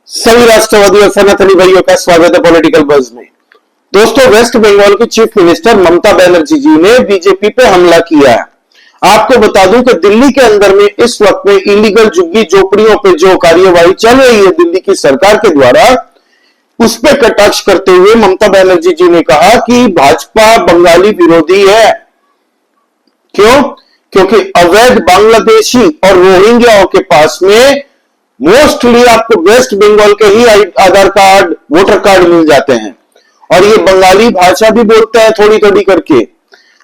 सभी राष्ट्रवादी और सनातनी भाइयों का स्वागत है पॉलिटिकल बज़ में। दोस्तों, वेस्ट बंगाल की चीफ मिनिस्टर ममता बनर्जी जी ने बीजेपी पे हमला किया है। आपको बता दूं कि दिल्ली के अंदर में इस वक्त में इलीगल झुग्गी झोपड़ियों पे जो कार्यवाही चल रही है दिल्ली की सरकार के द्वारा, उस पे कटाक्ष करते हुए ममता बनर्जी जी ने कहा कि भाजपा बंगाली विरोधी है। क्यों? क्योंकि अवैध बांग्लादेशी और रोहिंग्याओं के पास में मोस्टली आपको वेस्ट बंगाल के ही आधार कार्ड, वोटर कार्ड मिल जाते हैं और ये बंगाली भाषा भी बोलते हैं थोड़ी थोड़ी करके।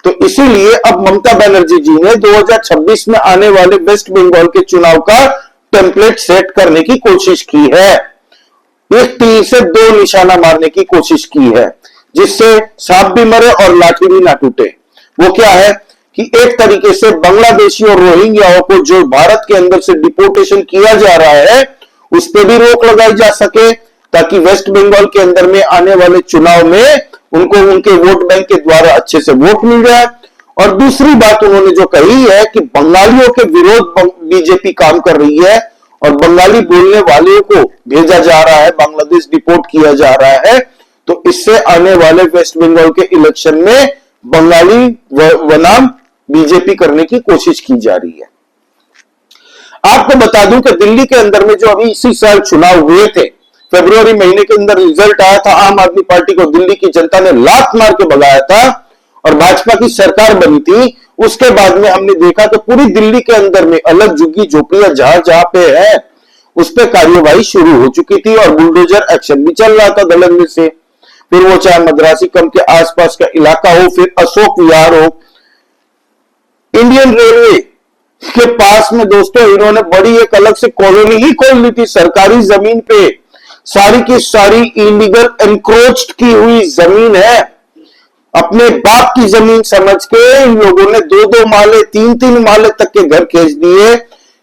तो इसीलिए अब ममता बनर्जी जी ने 2026 में आने वाले वेस्ट बंगाल के चुनाव का टेम्पलेट सेट करने की कोशिश की है। एक तीर से दो निशाना मारने की कोशिश की है, जिससे सांप भी मरे और लाठी भी ना टूटे। वो क्या है कि एक तरीके से बांग्लादेशी और रोहिंग्याओं को जो भारत के अंदर से डिपोर्टेशन किया जा रहा है, उस पर भी रोक लगाई जा सके, ताकि वेस्ट बंगाल के अंदर में आने वाले चुनाव में उनको उनके वोट बैंक के द्वारा अच्छे से वोट मिल जाए। और दूसरी बात उन्होंने जो कही है कि बंगालियों के विरोध बीजेपी काम कर रही है और बंगाली बोलने वाले को भेजा जा रहा है, बांग्लादेश डिपोर्ट किया जा रहा है। तो इससे आने वाले वेस्ट बंगाल के इलेक्शन में बंगाली बनाम बीजेपी करने की कोशिश की जा रही है। आपको बता दूं कि दिल्ली के अंदर में जो अभी इसी साल चुनाव हुए थे, फरवरी महीने के अंदर रिजल्ट आया था, आम आदमी पार्टी को दिल्ली की जनता ने लात मार के भगाया था और भाजपा की सरकार बनी थी। उसके बाद में हमने देखा कि पूरी दिल्ली के अंदर में अलग झुग्गी झोपड़ियां जहां जहां पे है, उस पर कार्यवाही शुरू हो चुकी थी और बुलडोजर एक्शन भी चल रहा था धड़ल्ले से। फिर वो चाहे मद्रासी कम के आसपास का इलाका हो, फिर अशोक विहार हो, इंडियन रेलवे के पास में दोस्तों इन्होंने बड़ी एक अलग से कॉलोनी ही खोल ली थी सरकारी जमीन पे। सारी की सारी इलीगल एनक्रोच्ड की हुई जमीन है। अपने बाप की जमीन समझ के इन लोगों ने 2-2 माले 3-3 माले तक के घर खींच दिए।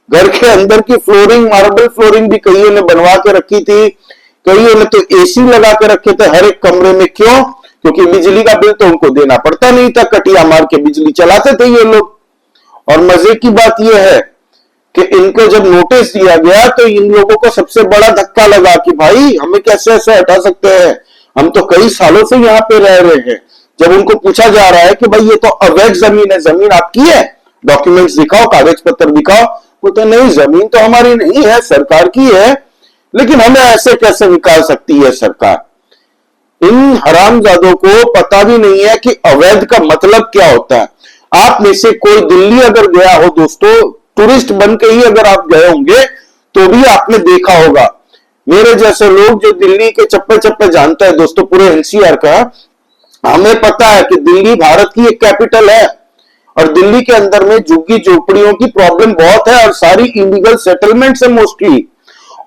घर के अंदर की फ्लोरिंग, मार्बल फ्लोरिंग भी कईयों ने बनवा के रखी थी, कईयों ने तो एसी लगा के रखे थे हर एक कमरे में। क्यों? क्योंकि बिजली का बिल तो उनको देना पड़ता नहीं था, कटिया मार के बिजली चलाते थे ये लोग। और मजे की बात यह है कि इनको जब नोटिस दिया गया तो इन लोगों को सबसे बड़ा धक्का लगा कि भाई हमें कैसे ऐसे हटा सकते हैं, हम तो कई सालों से यहां पे रह रहे हैं। जब उनको पूछा जा रहा है कि भाई ये तो अवैध जमीन है, जमीन आपकी है, डॉक्यूमेंट्स दिखाओ, कागज पत्र दिखाओ, बोलते नहीं जमीन तो हमारी नहीं है, सरकार की है। लेकिन हमें ऐसे कैसे निकाल सकती है सरकार? इन हरामजादों को पता भी नहीं है कि अवैध का मतलब क्या होता है। आप में से कोई दिल्ली अगर गया हो दोस्तों, टूरिस्ट बन के ही अगर आप गए होंगे तो भी आपने देखा होगा। मेरे जैसे लोग जो दिल्ली के चप्पे चप्पे जानते हैं दोस्तों, पूरे एनसीआर का, हमें पता है कि दिल्ली भारत की एक कैपिटल है और दिल्ली के अंदर में झुग्गी झोपड़ियों की प्रॉब्लम बहुत है और सारी इलीगल सेटलमेंट्स है मोस्टली।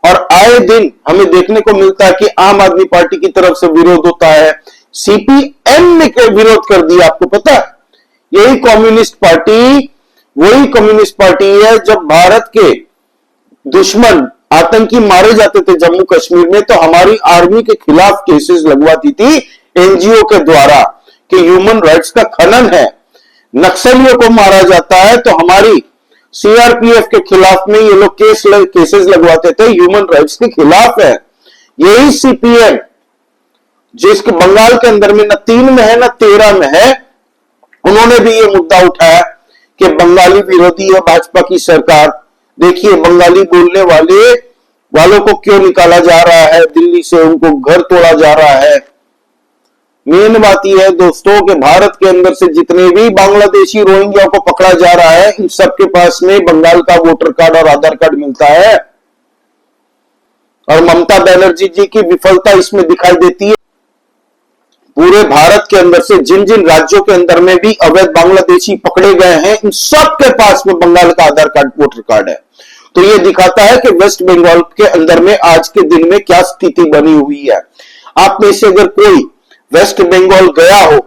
और आए दिन हमें देखने को मिलता है कि आम आदमी पार्टी की तरफ से विरोध होता है, सीपीएम ने विरोध कर दिया। आपको पता है यही कम्युनिस्ट पार्टी वही कम्युनिस्ट पार्टी है जब भारत के दुश्मन आतंकी मारे जाते थे जम्मू कश्मीर में, तो हमारी आर्मी के खिलाफ केसेस लगवाती थी एनजीओ के द्वारा कि ह्यूमन राइट्स का खनन है। नक्सलियों को मारा जाता है तो हमारी सीआरपीएफ के खिलाफ में ये लोग केसेस लगवाते थे, ह्यूमन राइट्स के खिलाफ है। यही सीपीएम जिसके बंगाल के अंदर में न 3 में है न 13 में है, उन्होंने भी ये मुद्दा उठाया कि बंगाली विरोधी है भाजपा की सरकार। देखिए बंगाली बोलने वालों को क्यों निकाला जा रहा है दिल्ली से, उनको घर तोड़ा जा रहा है। मेन बात यह है दोस्तों कि भारत के अंदर से जितने भी बांग्लादेशी रोहिंग्या को पकड़ा जा रहा है, इन सबके पास में बंगाल का वोटर कार्ड और आधार कार्ड मिलता है। और ममता बनर्जी जी की विफलता इसमें दिखाई देती है। पूरे भारत के अंदर से जिन जिन राज्यों के अंदर में भी अवैध बांग्लादेशी पकड़े गए हैं, इन सब के पास में बंगाल का आधार कार्ड, वोटर कार्ड है। तो यह दिखाता है कि वेस्ट बंगाल के अंदर में आज के दिन में क्या स्थिति बनी हुई है। आप में से अगर कोई वेस्ट बंगाल गया हो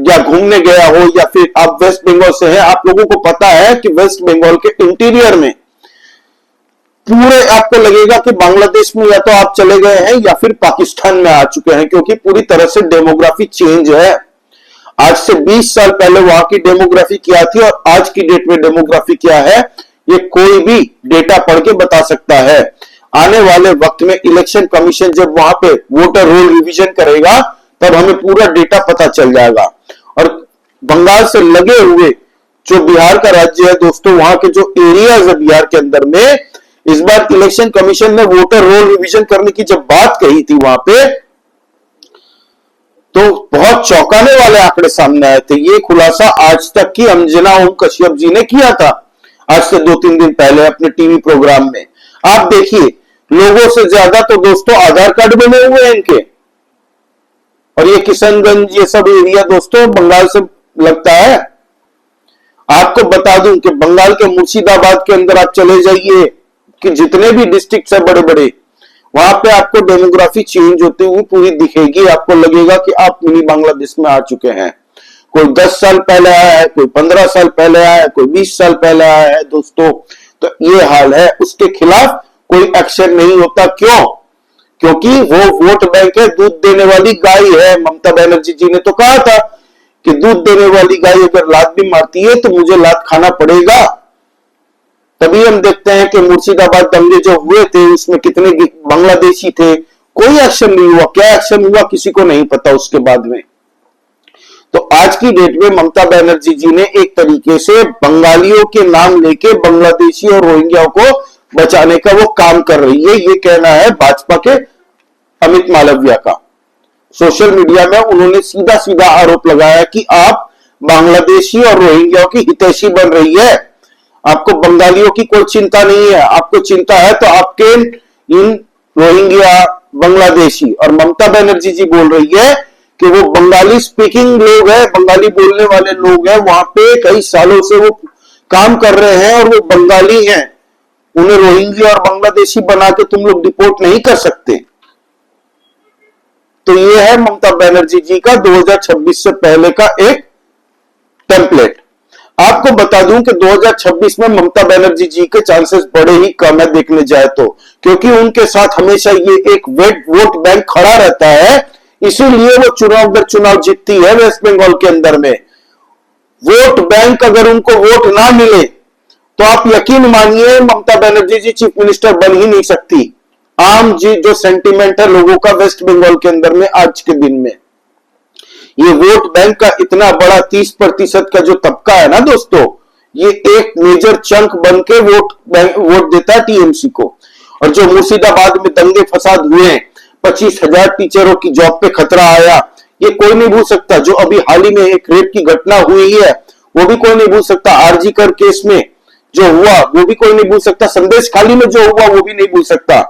या घूमने गया हो या फिर आप वेस्ट बंगाल से हैं, आप लोगों को पता है कि वेस्ट बंगाल के इंटीरियर में पूरे आपको लगेगा कि बांग्लादेश में या तो आप चले गए हैं या फिर पाकिस्तान में आ चुके हैं, क्योंकि पूरी तरह से डेमोग्राफी चेंज है। आज से 20 साल पहले वहां की डेमोग्राफी क्या थी और आज की डेट में डेमोग्राफी क्या है, ये कोई भी डेटा पढ़ के बता सकता है। आने वाले वक्त में इलेक्शन कमीशन जब वहां पे वोटर रोल रिवीजन करेगा तब हमें पूरा डेटा पता चल जाएगा। और बंगाल से लगे हुए जो बिहार का राज्य है दोस्तों, वहां के जो एरियाज है बिहार के अंदर में, इस बार इलेक्शन कमीशन ने वोटर रोल रिवीजन करने की जब बात कही थी वहां पे, तो बहुत चौंकाने वाले आंकड़े सामने आए थे। ये खुलासा आज तक की अंजना ओम कश्यप जी ने किया था आज से 2-3 दिन पहले अपने टीवी प्रोग्राम में। आप देखिए, लोगों से ज्यादा तो दोस्तों आधार कार्ड बने हुए हैं इनके, और ये किशनगंज ये सब एरिया दोस्तों बंगाल से लगता है। आपको बता दूं कि बंगाल के मुर्शिदाबाद के अंदर आप चले जाइए कि जितने भी डिस्ट्रिक्ट है बड़े बड़े, वहां पे आपको डेमोग्राफी चेंज होती हुई पूरी दिखेगी। आपको लगेगा कि आप मिनी बांग्लादेश में आ चुके हैं। कोई 10 साल पहले आया है, कोई 15 साल पहले आया है, कोई 20 साल पहले आया है दोस्तों। तो ये हाल है, उसके खिलाफ कोई एक्शन नहीं होता। क्यों? क्योंकि वो वोट बैंक है, दूध देने वाली गाय है। ममता बनर्जी जी ने तो कहा था कि दूध देने वाली गाय अगर लात भी मारती है तो मुझे लात खाना पड़ेगा। तभी हम देखते हैं कि मुर्शिदाबाद दंगे जो हुए थे उसमें कितने बांग्लादेशी थे, कोई एक्शन नहीं हुआ। क्या एक्शन हुआ किसी को नहीं पता उसके बाद में। तो आज की डेट में ममता बनर्जी जी ने एक तरीके से बंगालियों के नाम लेके बांग्लादेशी और रोहिंग्याओं को बचाने का वो काम कर रही है। ये कहना है भाजपा के अमित मालविया का। सोशल मीडिया में उन्होंने सीधा सीधा आरोप लगाया कि आप बांग्लादेशी और रोहिंग्याओं की हितैषी बन रही है। आपको बंगालियों की कोई चिंता नहीं है। आपको चिंता है तो आपके इन रोहिंग्या, बांग्लादेशी, और ममता बनर्जी जी बोल रही है कि वो बंगाली स्पीकिंग लोग हैं, बंगाली बोलने वाले लोग हैं, वहां पे कई सालों से वो काम कर रहे हैं और वो बंगाली हैं। उन्हें रोहिंग्या और बांग्लादेशी बना के तुम लोग डिपोर्ट नहीं कर सकते। तो ये है ममता बनर्जी जी का 2026 से पहले का एक टेम्पलेट। आपको बता दूं कि 2026 में ममता बनर्जी जी के चांसेस बड़े ही कम है देखने जाए तो, क्योंकि उनके साथ हमेशा ये एक वेट वोट बैंक खड़ा रहता है। इसीलिए वो चुनाव दर चुनाव जीतती है वेस्ट बंगाल के अंदर में। वोट बैंक अगर उनको वोट ना मिले तो आप यकीन मानिए ममता बनर्जी जी चीफ मिनिस्टर बन ही नहीं सकती। आम जी जो सेंटीमेंट है लोगों का वेस्ट बंगाल के अंदर में आज के दिन में, ये वोट बैंक का इतना बड़ा 30% का जो तबका है ना दोस्तों, ये एक मेजर चंक बन के वोट देता है टीएमसी को। और जो मुर्शिदाबाद में दंगे फसाद हुए, 25,000 टीचरों की जॉब पे खतरा आया, ये कोई नहीं भूल सकता। जो अभी हाल ही में एक रेप की घटना हुई है वो भी कोई नहीं भूल सकता। आरजी कर केस में जो हुआ वो भी कोई नहीं भूल सकता। संदेश खाली में जो हुआ वो भी नहीं भूल सकता।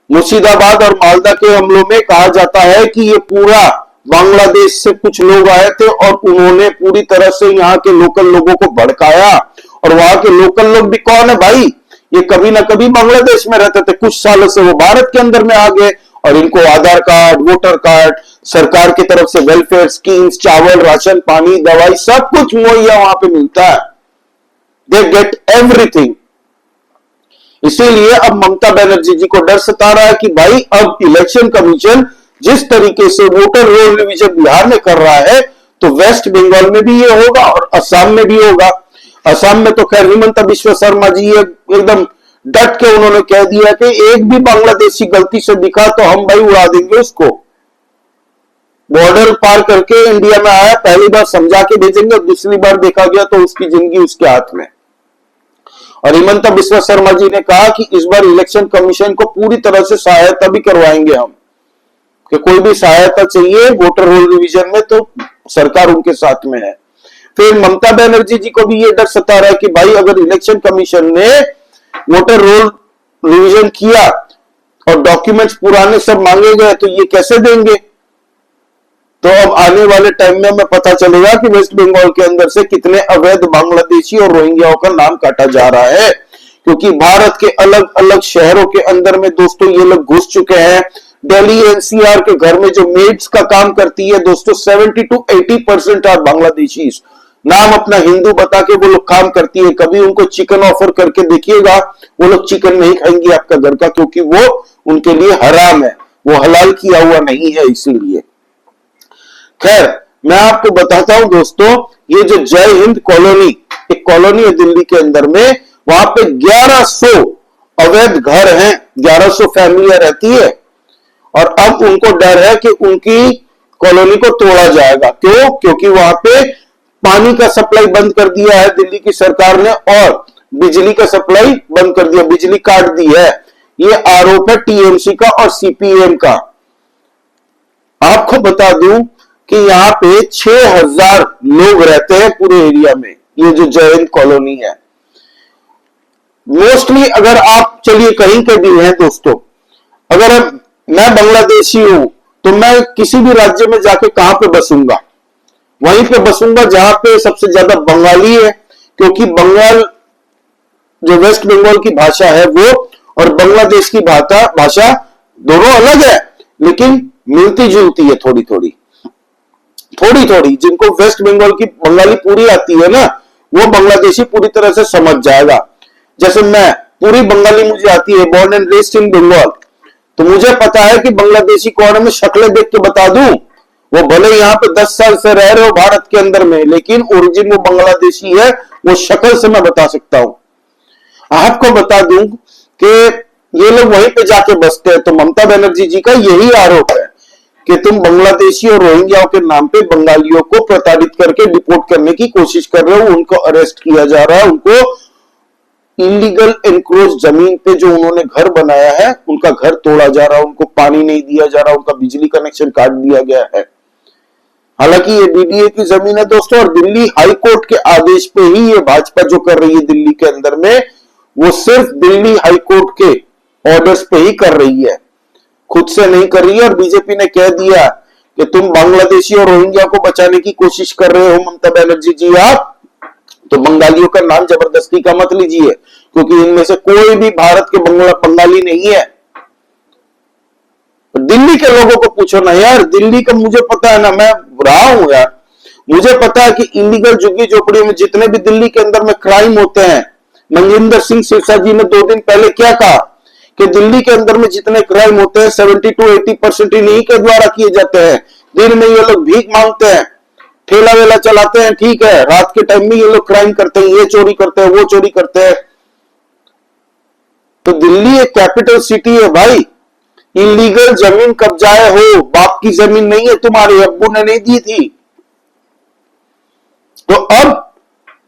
मुर्शिदाबाद और मालदा के हमलों में कहा जाता है कि ये पूरा बांग्लादेश से कुछ लोग आए थे और उन्होंने पूरी तरह से यहाँ के लोकल लोगों को भड़काया। और वहां के लोकल लोग भी कौन है भाई? ये कभी ना कभी बांग्लादेश में रहते थे, कुछ सालों से वो भारत के अंदर में आ गए और इनको आधार कार्ड, वोटर कार्ड, सरकार की तरफ से वेलफेयर स्कीम्स, चावल, राशन, पानी, दवाई सब कुछ मुहैया वहां पे मिलता है। They get everything. इसीलिए अब ममता बनर्जी जी को डर सता रहा है कि भाई अब इलेक्शन कमीशन जिस तरीके से वोटर रोल रिवीजन बिहार में कर रहा है तो वेस्ट बंगाल में भी ये होगा और असम में भी होगा। असम में तो खैर हिमंता बिश्व शर्मा जी एकदम डट के उन्होंने कह दिया कि एक भी बांग्लादेशी गलती से दिखा तो हम भाई उड़ा देंगे उसको। बॉर्डर पार करके इंडिया में आया, पहली बार समझा के भेजेंगे, दूसरी बार देखा गया तो उसकी जिंदगी उसके हाथ में। और हिमंता बिश्व शर्मा जी ने कहा कि इस बार इलेक्शन कमीशन को पूरी तरह से सहायता भी करवाएंगे हम, कि कोई भी सहायता चाहिए वोटर रोल रिवीजन में तो सरकार उनके साथ में है। फिर ममता बनर्जी जी को भी ये डर सता रहा है कि भाई अगर इलेक्शन कमीशन ने वोटर रोल रिवीजन किया और डॉक्यूमेंट्स पुराने सब मांगे गए तो ये कैसे देंगे। तो अब आने वाले टाइम में हमें पता चलेगा कि वेस्ट बंगाल के अंदर से कितने अवैध बांग्लादेशी और रोहिंग्याओं का नाम काटा जा रहा है, क्योंकि भारत के अलग अलग शहरों के अंदर में दोस्तों ये लोग घुस चुके हैं। दिल्ली एनसीआर के घर में जो मेड्स का काम करती है दोस्तों 70 to 80% आर बांग्लादेशी। नाम अपना हिंदू बता के वो लोग काम करती है। कभी उनको चिकन ऑफर करके देखिएगा, वो लोग चिकन नहीं खाएंगे आपका घर का, क्योंकि वो उनके लिए हराम है, वो हलाल किया हुआ नहीं है। इसीलिए खैर मैं आपको बताता हूं दोस्तों, ये जो जय हिंद कॉलोनी, एक कॉलोनी है दिल्ली के अंदर में, वहां पे 1100 अवैध घर हैं, 1100 फैमिलियां रहती है, और अब उनको डर है कि उनकी कॉलोनी को तोड़ा जाएगा। क्यों? क्योंकि वहां पे पानी का सप्लाई बंद कर दिया है दिल्ली की सरकार ने, और बिजली का सप्लाई बंद कर दिया, बिजली काट दी है। ये आरोप है टीएमसी का और सीपीएम का। आपको बता दूं कि यहां पे 6000 लोग रहते हैं पूरे एरिया में, ये जो जय हिंद कॉलोनी है। मोस्टली अगर आप चलिए कहीं के भी हैं दोस्तों, अगर मैं बांग्लादेशी हूं तो मैं किसी भी राज्य में जाके कहां पे बसूंगा? वहीं पे बसूंगा जहां पे सबसे ज्यादा बंगाली है, क्योंकि बंगाल जो वेस्ट बंगाल की भाषा है वो और बांग्लादेश की भाषा दोनों अलग है, लेकिन मिलती जुलती है थोड़ी थोड़ी। जिनको वेस्ट बंगाल की बंगाली पूरी आती है ना, वो बांग्लादेशी पूरी तरह से समझ जाएगा। जैसे मैं पूरी बंगाली मुझे आती है, born and raised in Bengal, तो मुझे पता है कि बांग्लादेशी कौन है। मैं शक्लें देख के बता दूं, वो भले यहाँ पे 10 साल से रह रहे हो भारत के अंदर में, लेकिन ओरिजिन वो बांग्लादेशी है, वो शक्ल से मैं बता सकता हूं। आपको बता दूं कि ये लोग वहीं पे जाके बसते हैं। तो ममता बनर्जी जी का यही आरोप है कि तुम बांग्लादेशी और रोहिंग्याओं के नाम पे बंगालियों को प्रताड़ित करके डिपोर्ट करने की कोशिश कर रहे हो। उनको अरेस्ट किया जा रहा है, उनको इलीगल एनक्रोच जमीन पे जो उन्होंने घर बनाया है उनका घर तोड़ा जा रहा है, उनको पानी नहीं दिया जा रहा, उनका बिजली कनेक्शन काट दिया गया है। हालांकि ये बीडीए की जमीन है दोस्तों, और दिल्ली हाई कोर्ट के आदेश पे ही ये भाजपा जो कर रही है दिल्ली के अंदर में, वो सिर्फ दिल्ली हाई कोर्ट के ऑर्डर्स पे ही कर रही है, खुद से नहीं कर रही है। और बीजेपी ने कह दिया कि तुम बांग्लादेशी और रोहिंग्या को बचाने की कोशिश कर रहे हो ममता बनर्जी जी, आप तो बंगालियों का नाम जबरदस्ती का मत लीजिए, क्योंकि इनमें से कोई भी भारत के बंगाली नहीं है। दिल्ली के लोगों को पूछो ना यार, दिल्ली का मुझे पता है ना, मैं रहा हूं यार, मुझे पता है कि इलीगल झुग्गी झोपड़ी में जितने भी दिल्ली के अंदर में क्राइम होते हैं, मनजिंदर सिंह सिरसा जी ने 2 दिन पहले क्या कहा कि दिल्ली के अंदर में जितने क्राइम होते हैं 70 to 80% इन्हीं के द्वारा किए जाते हैं। दिन में ये लोग भीख मांगते हैं, ठेला वेला चलाते हैं, ठीक है, रात के टाइम में ये लोग क्राइम करते हैं, ये चोरी करते हैं, वो चोरी करते हैं। तो दिल्ली एक कैपिटल सिटी है भाई, इलीगल जमीन कब्जाए हो, बाप की जमीन नहीं है, तुम्हारे अब्बू ने नहीं दी थी। तो अब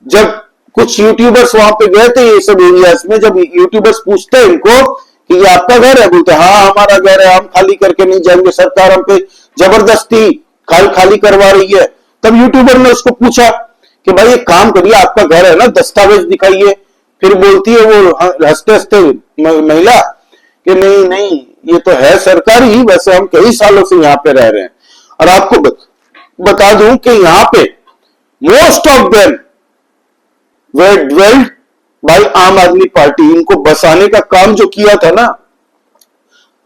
जब कुछ यूट्यूबर्स वहां पे गए थे ये सब एरियाज में, जब यूट्यूबर्स पूछते हैं इनको कि ये आपका घर है, बोलते हाँ हमारा घर है, हम खाली करके नहीं जाएंगे, सरकार हम पे जबरदस्ती खाली करवा रही है। तब यूट्यूबर ने उसको पूछा कि भाई एक काम करिए, आपका घर है ना, दस्तावेज दिखाइए। फिर बोलती है वो हंसते हंसते महिला कि नहीं नहीं ये तो है सरकारी, वैसे हम कई सालों से यहाँ पे रह रहे हैं। और आपको बता दूं कि यहाँ पे मोस्ट ऑफ देम वे dwelled by Aam Aadmi party. इनको बसाने का काम जो किया था ना,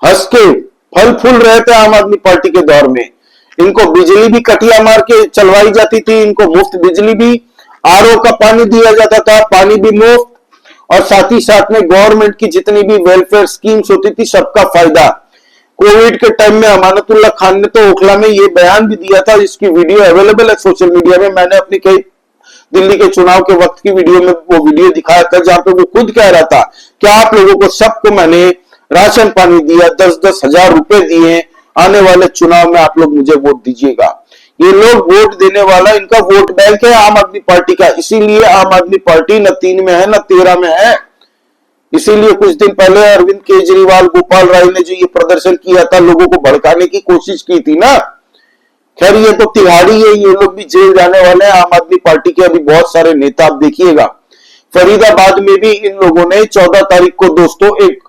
हंस के फल फूल रहे थे आम आदमी पार्टी के दौर में। इनको बिजली भी कटिया मार के चलवाई जाती थी, इनको मुफ्त बिजली भी, आरओ का पानी दिया जाता था, पानी भी मुफ्त, और साथ ही साथ में गवर्नमेंट की जितनी भी वेलफेयर स्कीम्स होती थी सबका फायदा। कोविड के टाइम में अमानतुल्लाह खान ने तो ओखला में ये बयान भी दिया था, जिसकी वीडियो अवेलेबल है सोशल मीडिया में। मैंने अपनी कई दिल्ली के चुनाव के वक्त की वीडियो में वो वीडियो दिखाया था, जहां पे वो खुद कह रहा था कि आप लोगों को सबको मैंने राशन पानी दिया, 10-10 हजार रुपए दिए, आने वाले चुनाव में आप लोग मुझे वोट दीजिएगा। ये लोग वोट देने वाला, इनका वोट बैंक है आम आदमी पार्टी का, इसीलिए आम आदमी पार्टी न 3 में है न 13 में है। इसीलिए कुछ दिन पहले अरविंद केजरीवाल, गोपाल राय ने जो ये प्रदर्शन किया था, लोगों को भड़काने की कोशिश की थी ना, खैर ये तो तिहाड़ी है, ये लोग भी जेल जाने वाले हैं। आम आदमी पार्टी के अभी बहुत सारे नेता आप देखिएगा। फरीदाबाद में भी इन लोगों ने 14 तारीख को दोस्तों एक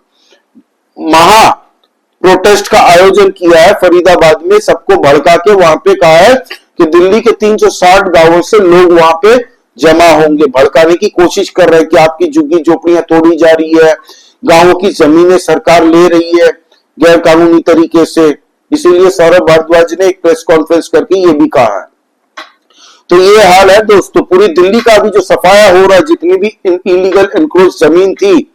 महा प्रोटेस्ट का आयोजन किया है फरीदाबाद में, सबको भड़का के वहां पे कहा है कि दिल्ली के 360 गांवों से लोग वहां पे जमा होंगे। भड़काने की कोशिश कर रहे हैं कि आपकी झुग्गी झोपड़ियां तोड़ी जा रही है, गांवों की जमीनें सरकार ले रही है गैर कानूनी तरीके से। इसीलिए सौरभ भारद्वाज ने एक प्रेस कॉन्फ्रेंस करके ये भी कहा है। तो ये हाल है दोस्तों, पूरी दिल्ली का अभी जो सफाया हो रहा है, जितनी भी इलीगल एनक्रोच जमीन थी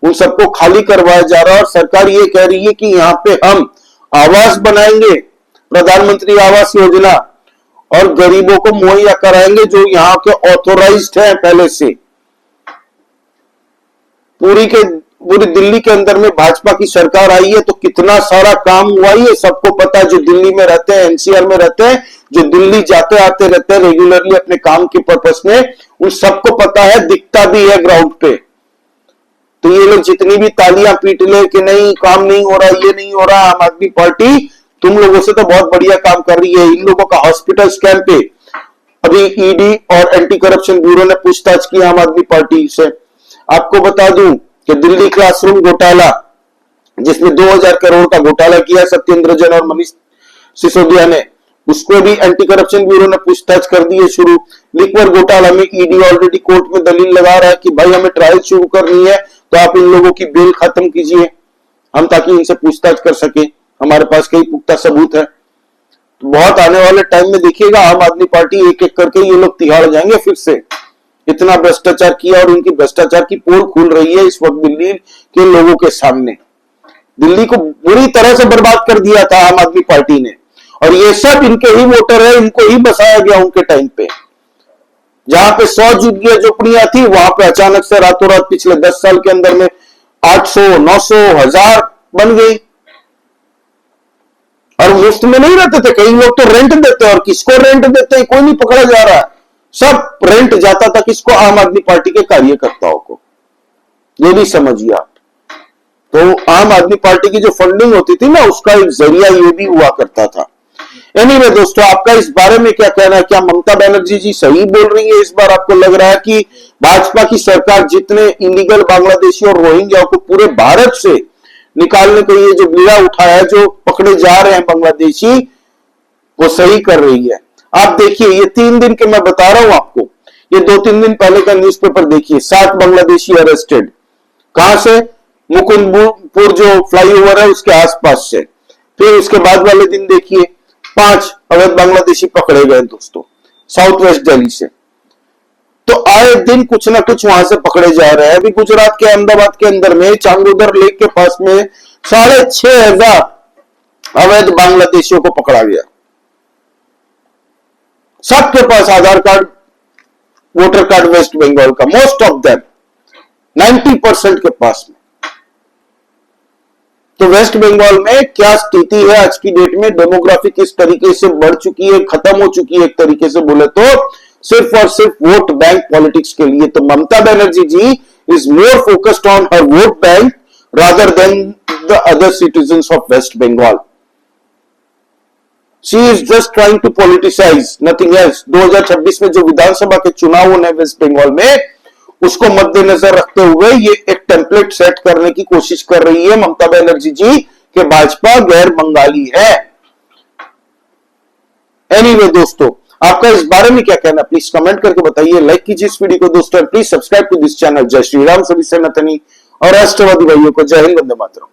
उन सबको खाली करवाया जा रहा है। और सरकार ये कह रही है कि यहाँ पे हम आवास बनाएंगे, प्रधानमंत्री आवास योजना, और गरीबों को मुहैया कराएंगे जो यहाँ के ऑथोराइज्ड हैं पहले से। पूरी के पूरी दिल्ली के अंदर में भाजपा की सरकार आई है तो कितना सारा काम हुआ है सबको पता है। जो दिल्ली में रहते हैं, एनसीआर में रहते हैं, जो दिल्ली जाते आते रहते हैं रेगुलरली अपने काम के पर्पस में, उन सबको पता है, दिखता भी है ग्राउंड पे। तो ये लोग जितनी भी तालियां पीट ले कि नहीं काम नहीं हो रहा, ये नहीं हो रहा, आम आदमी पार्टी तुम लोगों से तो बहुत बढ़िया काम कर रही है। इन लोगों का हॉस्पिटल स्कैम पे अभी ईडी और एंटी करप्शन ब्यूरो ने पूछताछ की आम आदमी पार्टी से। आपको बता दूं कि दिल्ली क्लासरूम घोटाला जिसमें 2000 करोड़ का घोटाला किया सत्येंद्र जैन और मनीष सिसोदिया ने, उसको भी एंटी करप्शन ब्यूरो ने पूछताछ कर दी है शुरू। लिक्वर घोटाला में ईडी ऑलरेडी कोर्ट में दलील लगा रहा है कि भाई हमें ट्रायल शुरू करनी है तो आप इन लोगों की बेल खत्म कीजिए, हम ताकि इनसे पूछताछ कर सके, हमारे पास कई पुख्ता सबूत है। तो बहुत आने वाले टाइम में देखिएगा आम आदमी पार्टी एक एक करके ये लोग तिहाड़ जाएंगे फिर से। इतना भ्रष्टाचार किया और उनकी भ्रष्टाचार की पोल खुल रही है इस वक्त दिल्ली के लोगों के सामने। दिल्ली को बुरी तरह से बर्बाद कर दिया था आम आदमी पार्टी ने, और ये सब इनके ही वोटर है, इनको ही बसाया गया उनके टाइम पे। जहां पे 100 झुग्गियां झोपड़ियां थी वहां पे अचानक से रातों रात पिछले 10 साल के अंदर में 800, 900, 1000 बन गई। और मुफ्त में नहीं रहते थे, कई लोग तो रेंट देते हैं, और किसको रेंट देते हैं कोई नहीं पकड़ा जा रहा है। सब रेंट जाता था किसको? आम आदमी पार्टी के कार्यकर्ताओं को। ये भी समझिए आप। तो आम आदमी पार्टी की जो फंडिंग होती थी ना, उसका एक जरिया ये भी हुआ करता था। एनीवे दोस्तों, आपका इस बारे में क्या कहना है? क्या ममता बनर्जी जी सही बोल रही है? इस बार आपको लग रहा है कि भाजपा की सरकार जितने इलीगल बांग्लादेशी और रोहिंग्या को पूरे भारत से निकालने को ये जो बीड़ा उठाया है, जो पकड़े जा रहे हैं बांग्लादेशी, वो सही कर रही है? आप देखिए, ये 3 दिन के मैं बता रहा हूं आपको, ये 2-3 दिन पहले का न्यूज़पेपर देखिए। 7 बांग्लादेशी अरेस्टेड, कहां से? मुकुंदपुर जो फ्लाईओवर है उसके आसपास से। फिर उसके बाद वाले दिन देखिए 5 अवैध बांग्लादेशी पकड़े गए दोस्तों, साउथ वेस्ट दिल्ली से। तो आए दिन कुछ ना कुछ वहां से पकड़े जा रहे हैं। अभी गुजरात के अहमदाबाद के अंदर में चांगोदर लेक के पास में 6500 अवैध बांग्लादेशियों को पकड़ा गया। सबके पास Aadhaar card, voter card West Bengal का, मोस्ट ऑफ देम 90% के पास में। तो वेस्ट बंगाल में क्या स्थिति है आज की डेट में? डेमोग्राफी किस तरीके से बढ़ चुकी है, खत्म हो चुकी है एक तरीके से बोले तो, सिर्फ और सिर्फ वोट बैंक पॉलिटिक्स के लिए। तो Mamata Banerjee ji is more focused on her vote bank rather than the other citizens of West Bengal. She is just trying to politicise, nothing else. 2026 में जो विधानसभा के चुनाव होने वेस्ट बंगाल में, उसको मद्देनजर रखते हुए ये एक टेम्पलेट सेट करने की कोशिश कर रही है ममता बनर्जी जी कि भाजपा गैर बंगाली है। एनीवे दोस्तों, आपका इस बारे में क्या कहना? प्लीज कमेंट करके बताइए, लाइक कीजिए इस वीडियो को दोस्तों, please subscribe to this channel. जय श्री राम, सभी सनातनी और राष्ट्रवादी भाइयों को जय हिंद, वंदे मातरम।